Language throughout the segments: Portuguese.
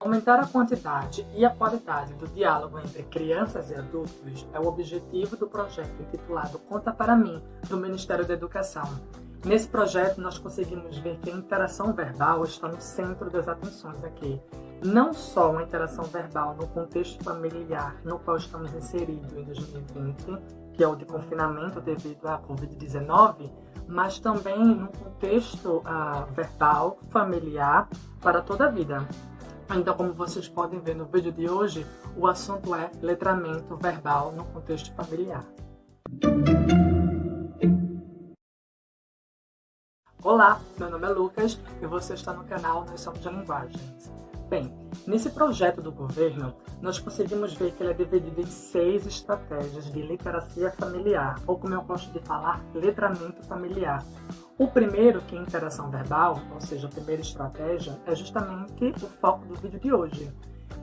Aumentar a quantidade e a qualidade do diálogo entre crianças e adultos é o objetivo do projeto intitulado Conta para Mim, do Ministério da Educação. Nesse projeto, nós conseguimos ver que a interação verbal está no centro das atenções aqui. Não só uma interação verbal no contexto familiar no qual estamos inseridos em 2020, que é o de confinamento devido à Covid-19, mas também no contexto verbal, familiar, para toda a vida. Então, como vocês podem ver no vídeo de hoje, o assunto é letramento verbal no contexto familiar. Olá, meu nome é Lucas e você está no canal Nós Somos Linguagens. Bem, nesse projeto do governo, nós conseguimos ver que ele é dividido em 6 estratégias de literacia familiar, ou como eu gosto de falar, letramento familiar. O primeiro, que é interação verbal, ou seja, a primeira estratégia, é justamente o foco do vídeo de hoje.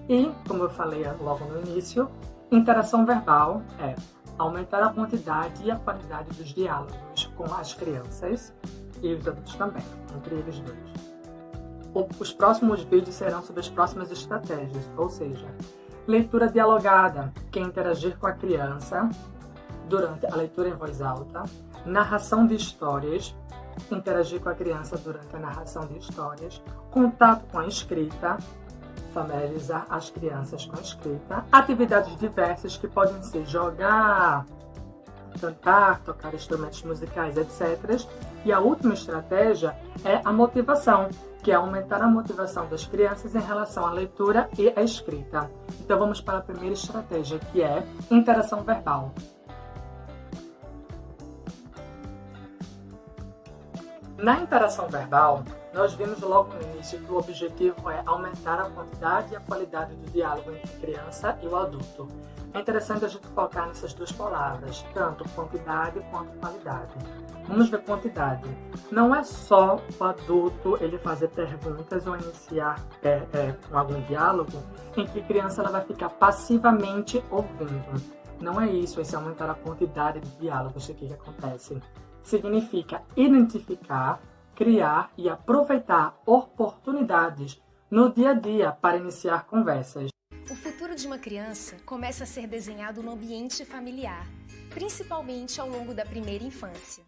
E, como eu falei logo no início, interação verbal é aumentar a quantidade e a qualidade dos diálogos com as crianças e os adultos também, entre eles dois. Os próximos vídeos serão sobre as próximas estratégias, ou seja, leitura dialogada, que é interagir com a criança durante a leitura em voz alta, narração de histórias, interagir com a criança durante a narração de histórias, contato com a escrita, familiarizar as crianças com a escrita, atividades diversas que podem ser jogar, cantar, tocar instrumentos musicais, etc. E a última estratégia é a motivação, que é aumentar a motivação das crianças em relação à leitura e à escrita. Então vamos para a primeira estratégia, que é interação verbal. Na interação verbal, nós vimos logo no início que o objetivo é aumentar a quantidade e a qualidade do diálogo entre a criança e o adulto. É interessante a gente focar nessas duas palavras, tanto quantidade quanto qualidade. Vamos ver quantidade. Não é só o adulto ele fazer perguntas ou iniciar algum diálogo em que a criança ela vai ficar passivamente ouvindo. Não é isso, esse é aumentar a quantidade de diálogos que acontece. Significa identificar, criar e aproveitar oportunidades no dia a dia para iniciar conversas. O futuro de uma criança começa a ser desenhado no ambiente familiar, principalmente ao longo da primeira infância.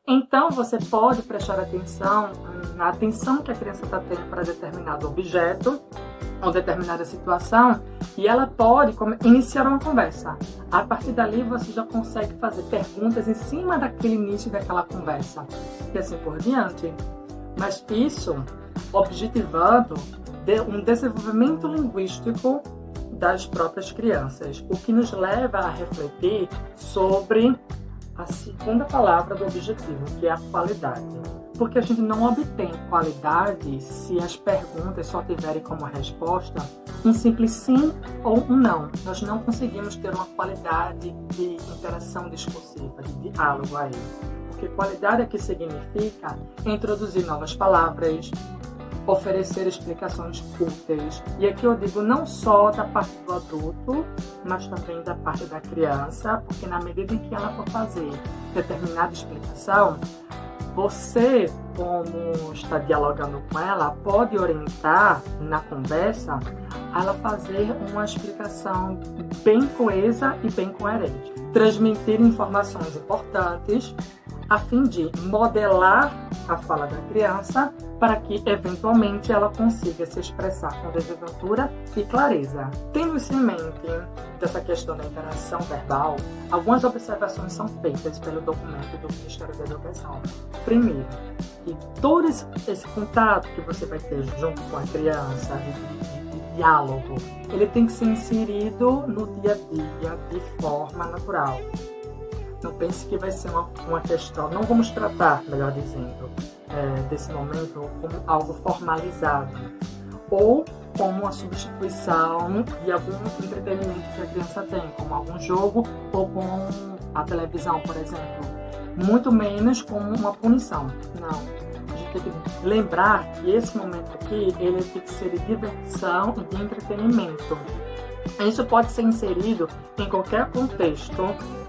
Então, você pode prestar atenção na atenção que a criança está tendo para determinado objeto ou determinada situação e ela pode iniciar uma conversa. A partir dali, você já consegue fazer perguntas em cima daquele início daquela conversa e assim por diante. Mas isso objetivando um desenvolvimento linguístico das próprias crianças, o que nos leva a refletir sobre a segunda palavra do objetivo, que é a qualidade. Porque a gente não obtém qualidade se as perguntas só tiverem como resposta um simples sim ou um não. Nós não conseguimos ter uma qualidade de interação discursiva, de diálogo aí. Porque qualidade aqui significa introduzir novas palavras, oferecer explicações úteis. E aqui eu digo não só da parte do adulto, mas também da parte da criança, porque na medida em que ela for fazer determinada explicação, você, como está dialogando com ela, pode orientar na conversa a ela fazer uma explicação bem coesa e bem coerente. Transmitir informações importantes a fim de modelar a fala da criança para que, eventualmente, ela consiga se expressar com desenvoltura e clareza. Tendo isso em mente dessa questão da interação verbal, algumas observações são feitas pelo documento do Ministério da Educação. Primeiro, que todo esse contato que você vai ter junto com a criança, de diálogo, ele tem que ser inserido no dia a dia de forma natural. Não pense que vai ser uma questão, não vamos tratar, melhor dizendo, desse momento como algo formalizado ou como uma substituição de algum entretenimento que a criança tem, como algum jogo ou com a televisão, por exemplo. Muito menos como uma punição. Não. A gente tem que lembrar que esse momento aqui, ele tem que ser de diversão e de entretenimento. Isso pode ser inserido em qualquer contexto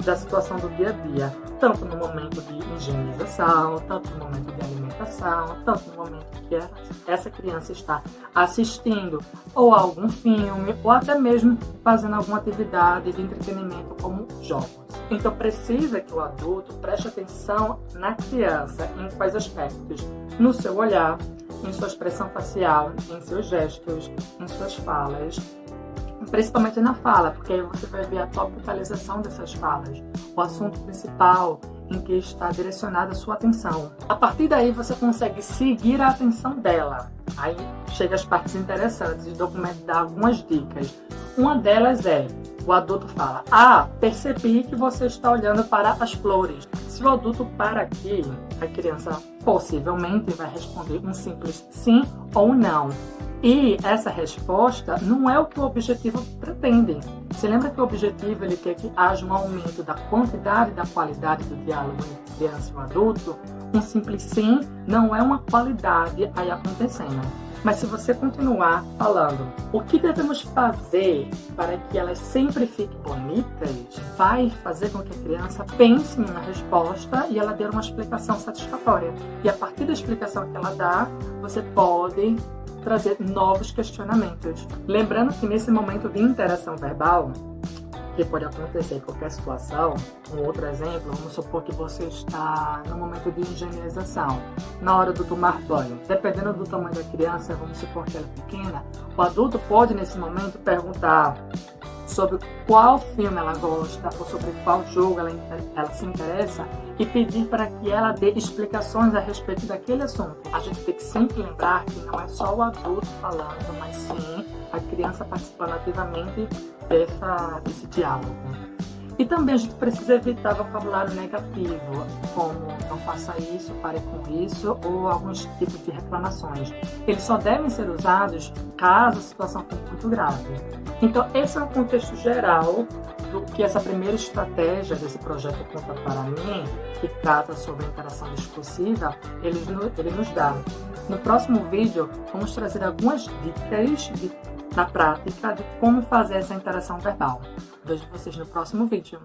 da situação do dia a dia, tanto no momento de higienização, tanto no momento de alimentação, tanto no momento que essa criança está assistindo ou a algum filme, ou até mesmo fazendo alguma atividade de entretenimento como jogos. Então precisa que o adulto preste atenção na criança em quais aspectos? No seu olhar, em sua expressão facial, em seus gestos, em suas falas, principalmente na fala, porque aí você vai ver a topicalização dessas falas, o assunto principal em que está direcionada a sua atenção. A partir daí você consegue seguir a atenção dela. Aí chega as partes interessantes, o documento dá algumas dicas. Uma delas é, o adulto fala: percebi que você está olhando para as flores. Se o adulto para aqui, a criança possivelmente vai responder um simples sim ou não. E essa resposta não é o que o objetivo pretende. Você lembra que o objetivo ele quer que haja um aumento da quantidade e da qualidade do diálogo entre criança e o adulto? Um simples sim não é uma qualidade aí acontecendo. Mas se você continuar falando o que devemos fazer para que elas sempre fiquem bonitas, vai fazer com que a criança pense em uma resposta e ela dê uma explicação satisfatória. E a partir da explicação que ela dá, você pode trazer novos questionamentos. Lembrando que nesse momento de interação verbal, que pode acontecer em qualquer situação, um outro exemplo, vamos supor que você está no momento de higienização, na hora do tomar banho. Dependendo do tamanho da criança, vamos supor que ela é pequena, o adulto pode nesse momento perguntar sobre qual filme ela gosta ou sobre qual jogo ela se interessa e pedir para que ela dê explicações a respeito daquele assunto. A gente tem que sempre lembrar que não é só o adulto falando, mas sim a criança participando ativamente desse diálogo. E também a gente precisa evitar vocabulário negativo, como não faça isso, pare com isso, ou alguns tipos de reclamações. Eles só devem ser usados caso a situação for muito grave. Então, esse é o contexto geral do que essa primeira estratégia desse projeto Conta Para Mim, que trata sobre a interação discursiva, ele nos dá. No próximo vídeo, vamos trazer algumas dicas na prática de como fazer essa interação verbal. Vejo vocês no próximo vídeo.